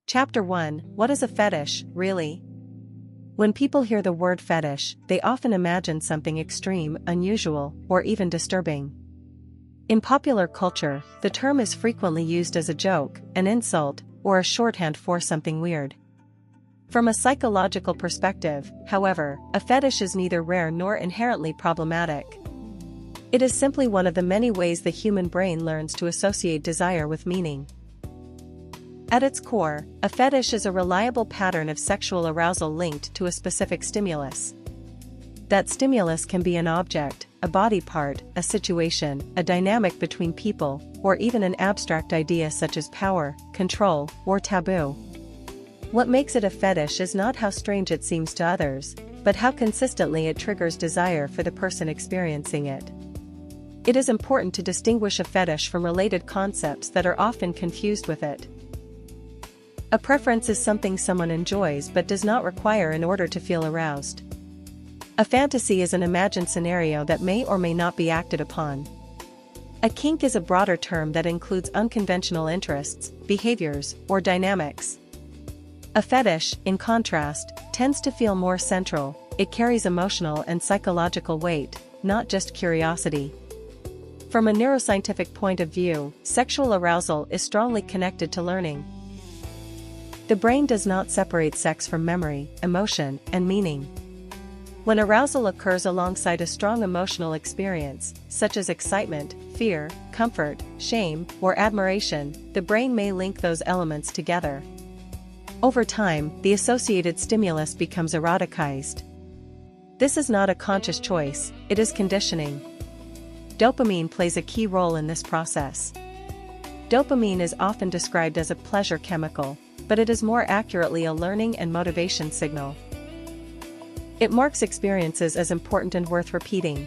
Chapter 1: What is a fetish, really? When people hear the word fetish, they often imagine something extreme, unusual, or even disturbing. In popular culture, the term is frequently used as a joke, an insult, or a shorthand for something weird. From a psychological perspective, however, a fetish is neither rare nor inherently problematic. It is simply one of the many ways the human brain learns to associate desire with meaning. At its core, a fetish is a reliable pattern of sexual arousal linked to a specific stimulus. That stimulus can be an object, a body part, a situation, a dynamic between people, or even an abstract idea such as power, control, or taboo. What makes it a fetish is not how strange it seems to others, but how consistently it triggers desire for the person experiencing it. It is important to distinguish a fetish from related concepts that are often confused with it. A preference is something someone enjoys but does not require in order to feel aroused. A fantasy is an imagined scenario that may or may not be acted upon. A kink is a broader term that includes unconventional interests, behaviors, or dynamics. A fetish, in contrast, tends to feel more central. It carries emotional and psychological weight, not just curiosity. From a neuroscientific point of view, sexual arousal is strongly connected to learning. The brain does not separate sex from memory, emotion, and meaning. When arousal occurs alongside a strong emotional experience, such as excitement, fear, comfort, shame, or admiration, the brain may link those elements together. Over time, the associated stimulus becomes eroticized. This is not a conscious choice, it is conditioning. Dopamine plays a key role in this process. Dopamine is often described as a pleasure chemical, but it is more accurately a learning and motivation signal. It marks experiences as important and worth repeating.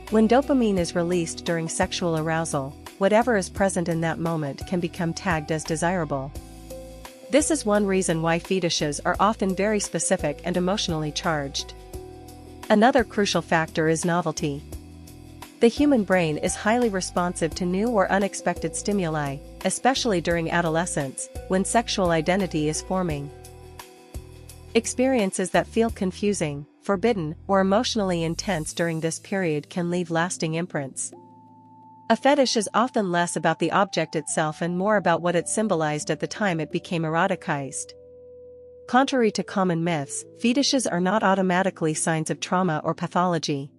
When dopamine is released during sexual arousal, whatever is present in that moment can become tagged as desirable. This is one reason why fetishes are often very specific and emotionally charged. Another crucial factor is novelty. The human brain is highly responsive to new or unexpected stimuli, especially during adolescence, when sexual identity is forming. Experiences that feel confusing, forbidden, or emotionally intense during this period can leave lasting imprints. A fetish is often less about the object itself and more about what it symbolized at the time it became eroticized. Contrary to common myths, fetishes are not automatically signs of trauma or pathology.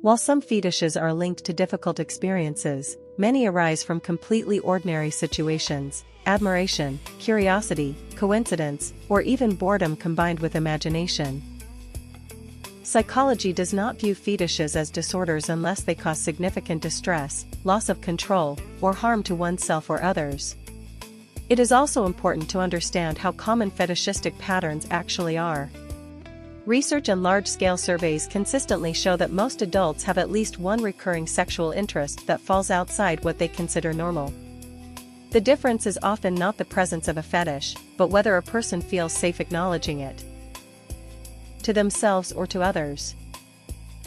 While some fetishes are linked to difficult experiences, many arise from completely ordinary situations: admiration, curiosity, coincidence, or even boredom combined with imagination. Psychology does not view fetishes as disorders unless they cause significant distress, loss of control, or harm to oneself or others. It is also important to understand how common fetishistic patterns actually are. Research and large-scale surveys consistently show that most adults have at least one recurring sexual interest that falls outside what they consider normal. The difference is often not the presence of a fetish, but whether a person feels safe acknowledging it to themselves or to others.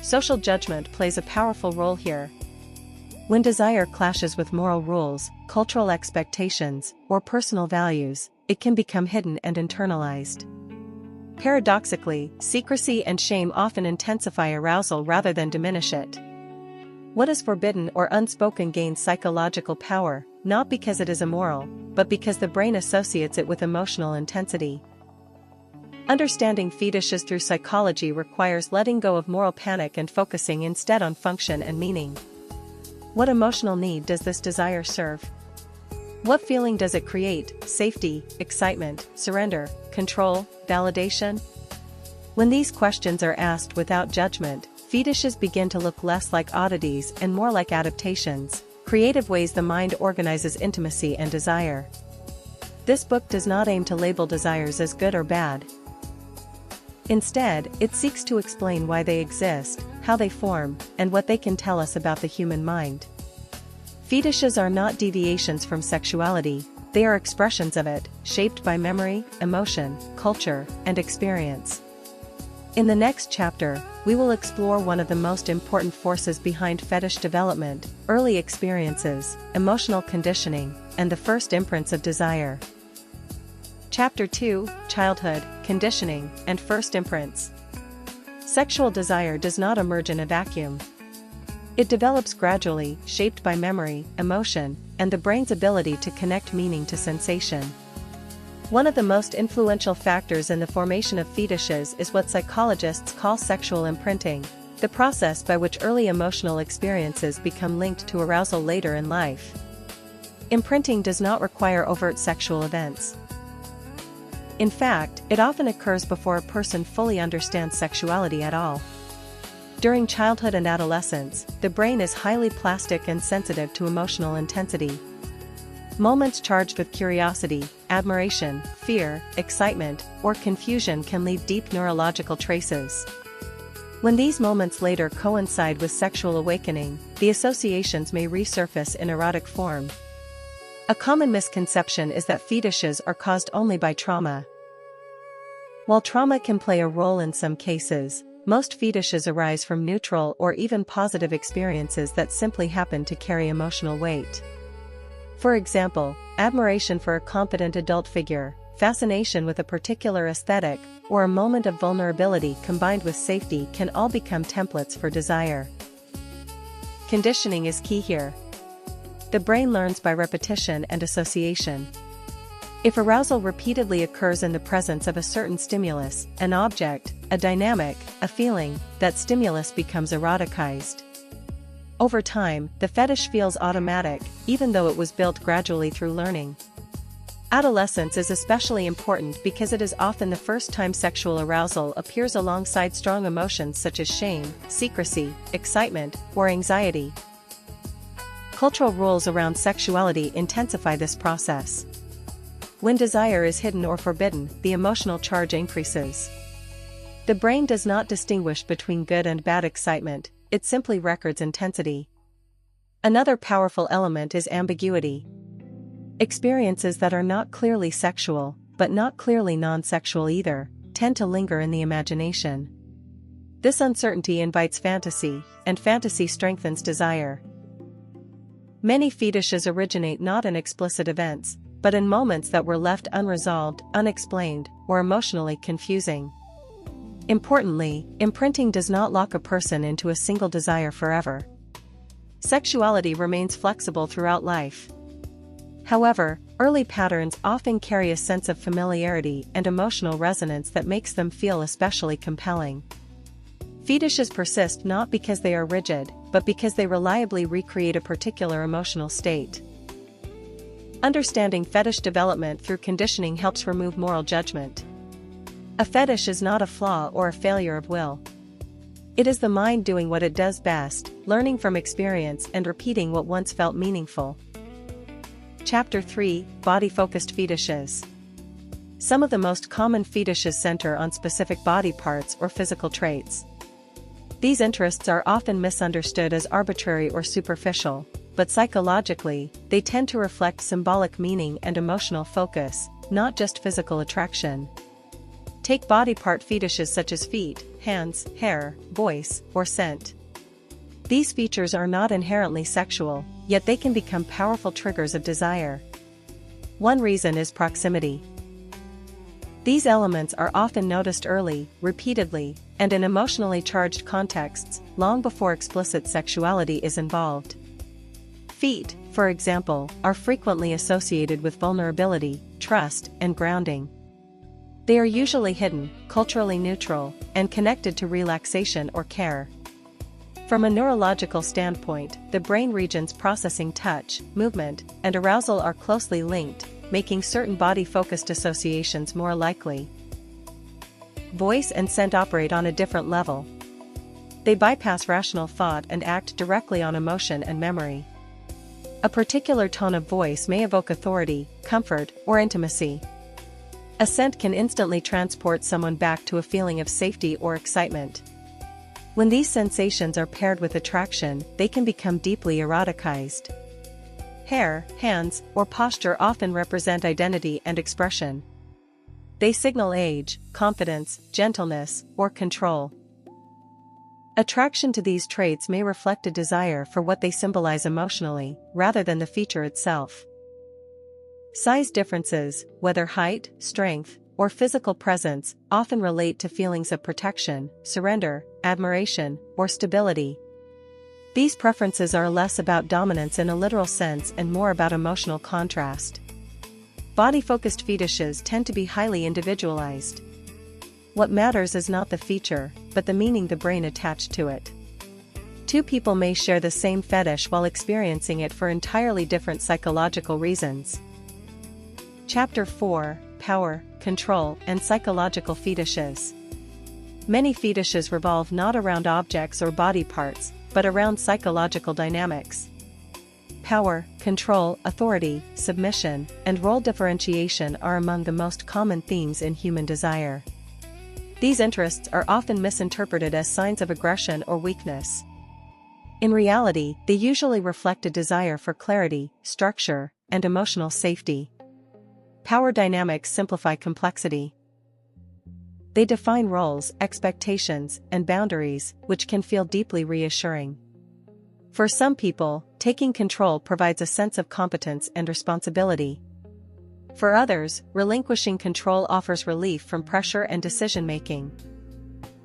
Social judgment plays a powerful role here. When desire clashes with moral rules, cultural expectations, or personal values, it can become hidden and internalized. Paradoxically, secrecy and shame often intensify arousal rather than diminish it. What is forbidden or unspoken gains psychological power, not because it is immoral, but because the brain associates it with emotional intensity. Understanding fetishes through psychology requires letting go of moral panic and focusing instead on function and meaning. What emotional need does this desire serve? What feeling does it create? Safety, excitement, surrender, control, validation? When these questions are asked without judgment, fetishes begin to look less like oddities and more like adaptations, creative ways the mind organizes intimacy and desire. This book does not aim to label desires as good or bad. Instead, it seeks to explain why they exist, how they form, and what they can tell us about the human mind. Fetishes are not deviations from sexuality, they are expressions of it, shaped by memory, emotion, culture, and experience. In the next chapter, we will explore one of the most important forces behind fetish development: early experiences, emotional conditioning, and the first imprints of desire. Chapter 2, Childhood, Conditioning, and First Imprints. Sexual desire does not emerge in a vacuum. It develops gradually, shaped by memory, emotion, and the brain's ability to connect meaning to sensation. One of the most influential factors in the formation of fetishes is what psychologists call sexual imprinting, the process by which early emotional experiences become linked to arousal later in life. Imprinting does not require overt sexual events. In fact, it often occurs before a person fully understands sexuality at all. During childhood and adolescence, the brain is highly plastic and sensitive to emotional intensity. Moments charged with curiosity, admiration, fear, excitement, or confusion can leave deep neurological traces. When these moments later coincide with sexual awakening, the associations may resurface in erotic form. A common misconception is that fetishes are caused only by trauma. While trauma can play a role in some cases, most fetishes arise from neutral or even positive experiences that simply happen to carry emotional weight. For example, admiration for a confident adult figure, fascination with a particular aesthetic, or a moment of vulnerability combined with safety can all become templates for desire. Conditioning is key here. The brain learns by repetition and association. If arousal repeatedly occurs in the presence of a certain stimulus, an object, a dynamic, a feeling, that stimulus becomes eroticized. Over time, the fetish feels automatic, even though it was built gradually through learning. Adolescence is especially important because it is often the first time sexual arousal appears alongside strong emotions such as shame, secrecy, excitement, or anxiety. Cultural rules around sexuality intensify this process. When desire is hidden or forbidden, the emotional charge increases. The brain does not distinguish between good and bad excitement, it simply records intensity. Another powerful element is ambiguity. Experiences that are not clearly sexual, but not clearly non-sexual either, tend to linger in the imagination. This uncertainty invites fantasy, and fantasy strengthens desire. Many fetishes originate not in explicit events, but in moments that were left unresolved, unexplained, or emotionally confusing. Importantly, imprinting does not lock a person into a single desire forever. Sexuality remains flexible throughout life. However, early patterns often carry a sense of familiarity and emotional resonance that makes them feel especially compelling. Fetishes persist not because they are rigid, but because they reliably recreate a particular emotional state. Understanding fetish development through conditioning helps remove moral judgment. A fetish is not a flaw or a failure of will. It is the mind doing what it does best, learning from experience and repeating what once felt meaningful. Chapter 3, Body-Focused Fetishes. Some of the most common fetishes center on specific body parts or physical traits. These interests are often misunderstood as arbitrary or superficial, but psychologically, they tend to reflect symbolic meaning and emotional focus, not just physical attraction. Take body part fetishes such as feet, hands, hair, voice, or scent. These features are not inherently sexual, yet they can become powerful triggers of desire. One reason is proximity. These elements are often noticed early, repeatedly, and in emotionally charged contexts, long before explicit sexuality is involved. Feet, for example, are frequently associated with vulnerability, trust, and grounding. They are usually hidden, culturally neutral, and connected to relaxation or care. From a neurological standpoint, the brain regions processing touch, movement, and arousal are closely linked, making certain body-focused associations more likely. Voice and scent operate on a different level. They bypass rational thought and act directly on emotion and memory. A particular tone of voice may evoke authority, comfort, or intimacy. A scent can instantly transport someone back to a feeling of safety or excitement. When these sensations are paired with attraction, they can become deeply eroticized. Hair, hands, or posture often represent identity and expression. They signal age, confidence, gentleness, or control. Attraction to these traits may reflect a desire for what they symbolize emotionally, rather than the feature itself. Size differences, whether height, strength, or physical presence, often relate to feelings of protection, surrender, admiration, or stability. These preferences are less about dominance in a literal sense and more about emotional contrast. Body-focused fetishes tend to be highly individualized. What matters is not the feature, but the meaning the brain attached to it. Two people may share the same fetish while experiencing it for entirely different psychological reasons. Chapter 4: Power, Control, and Psychological Fetishes. Many fetishes revolve not around objects or body parts, but around psychological dynamics. Power, control, authority, submission, and role differentiation are among the most common themes in human desire. These interests are often misinterpreted as signs of aggression or weakness. In reality, they usually reflect a desire for clarity, structure, and emotional safety. Power dynamics simplify complexity. They define roles, expectations, and boundaries, which can feel deeply reassuring. For some people, taking control provides a sense of competence and responsibility. For others, relinquishing control offers relief from pressure and decision-making.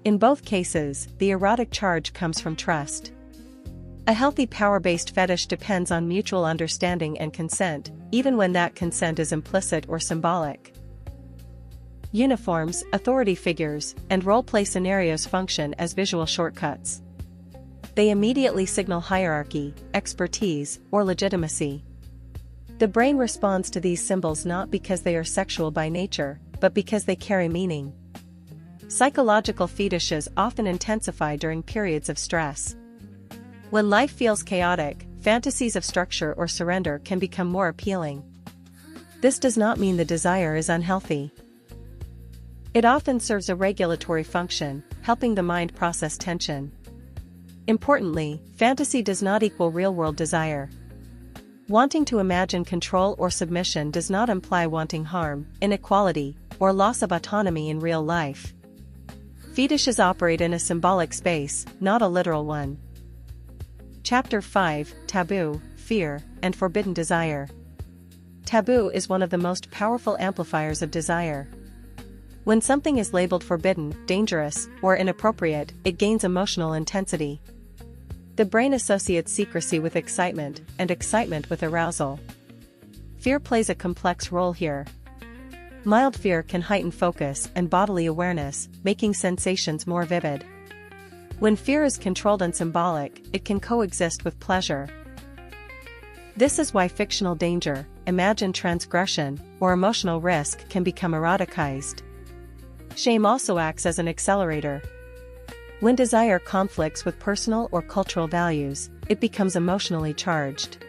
In both cases, the erotic charge comes from trust. A healthy power-based fetish depends on mutual understanding and consent, even when that consent is implicit or symbolic. Uniforms, authority figures, and role-play scenarios function as visual shortcuts. They immediately signal hierarchy, expertise, or legitimacy. The brain responds to these symbols not because they are sexual by nature, but because they carry meaning. Psychological fetishes often intensify during periods of stress. When life feels chaotic, fantasies of structure or surrender can become more appealing. This does not mean the desire is unhealthy. It often serves a regulatory function, helping the mind process tension. Importantly, fantasy does not equal real-world desire. Wanting to imagine control or submission does not imply wanting harm, inequality, or loss of autonomy in real life. Fetishes operate in a symbolic space, not a literal one. Chapter 5: Taboo, Fear, and Forbidden Desire. Taboo is one of the most powerful amplifiers of desire. When something is labeled forbidden, dangerous, or inappropriate, it gains emotional intensity. The brain associates secrecy with excitement, and excitement with arousal. Fear plays a complex role here. Mild fear can heighten focus and bodily awareness, making sensations more vivid. When fear is controlled and symbolic, it can coexist with pleasure. This is why fictional danger, imagined transgression, or emotional risk can become eroticized. Shame also acts as an accelerator. When desire conflicts with personal or cultural values, it becomes emotionally charged.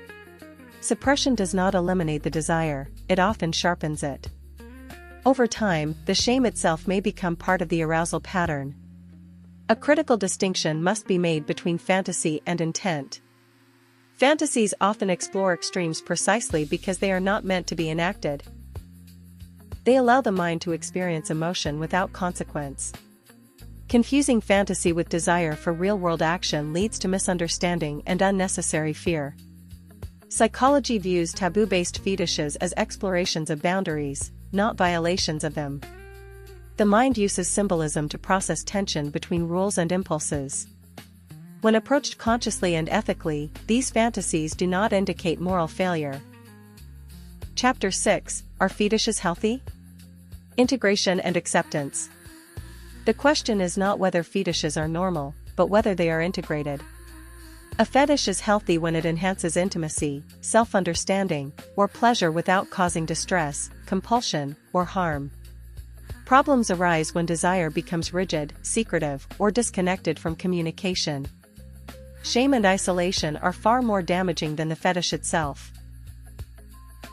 Suppression does not eliminate the desire, it often sharpens it. Over time, the shame itself may become part of the arousal pattern. A critical distinction must be made between fantasy and intent. Fantasies often explore extremes precisely because they are not meant to be enacted. They allow the mind to experience emotion without consequence. Confusing fantasy with desire for real-world action leads to misunderstanding and unnecessary fear. Psychology views taboo-based fetishes as explorations of boundaries, not violations of them. The mind uses symbolism to process tension between rules and impulses. When approached consciously and ethically, these fantasies do not indicate moral failure. Chapter 6: Are fetishes healthy? Integration and acceptance. The question is not whether fetishes are normal, but whether they are integrated. A fetish is healthy when it enhances intimacy, self-understanding, or pleasure without causing distress, compulsion, or harm. Problems arise when desire becomes rigid, secretive, or disconnected from communication. Shame and isolation are far more damaging than the fetish itself.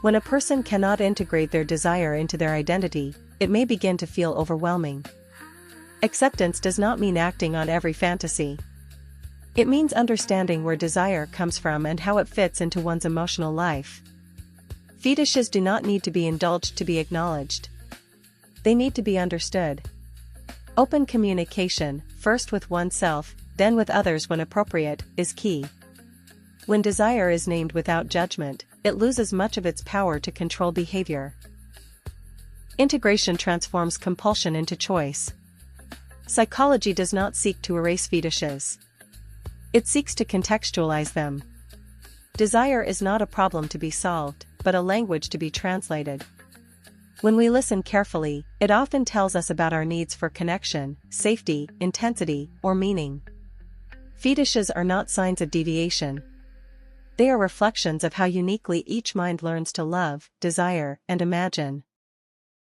When a person cannot integrate their desire into their identity, it may begin to feel overwhelming. Acceptance does not mean acting on every fantasy. It means understanding where desire comes from and how it fits into one's emotional life. Fetishes do not need to be indulged to be acknowledged. They need to be understood. Open communication, first with oneself, then with others when appropriate, is key. When desire is named without judgment, it loses much of its power to control behavior. Integration transforms compulsion into choice. Psychology does not seek to erase fetishes. It seeks to contextualize them. Desire is not a problem to be solved, but a language to be translated. When we listen carefully, it often tells us about our needs for connection, safety, intensity, or meaning. Fetishes are not signs of deviation. They are reflections of how uniquely each mind learns to love, desire, and imagine.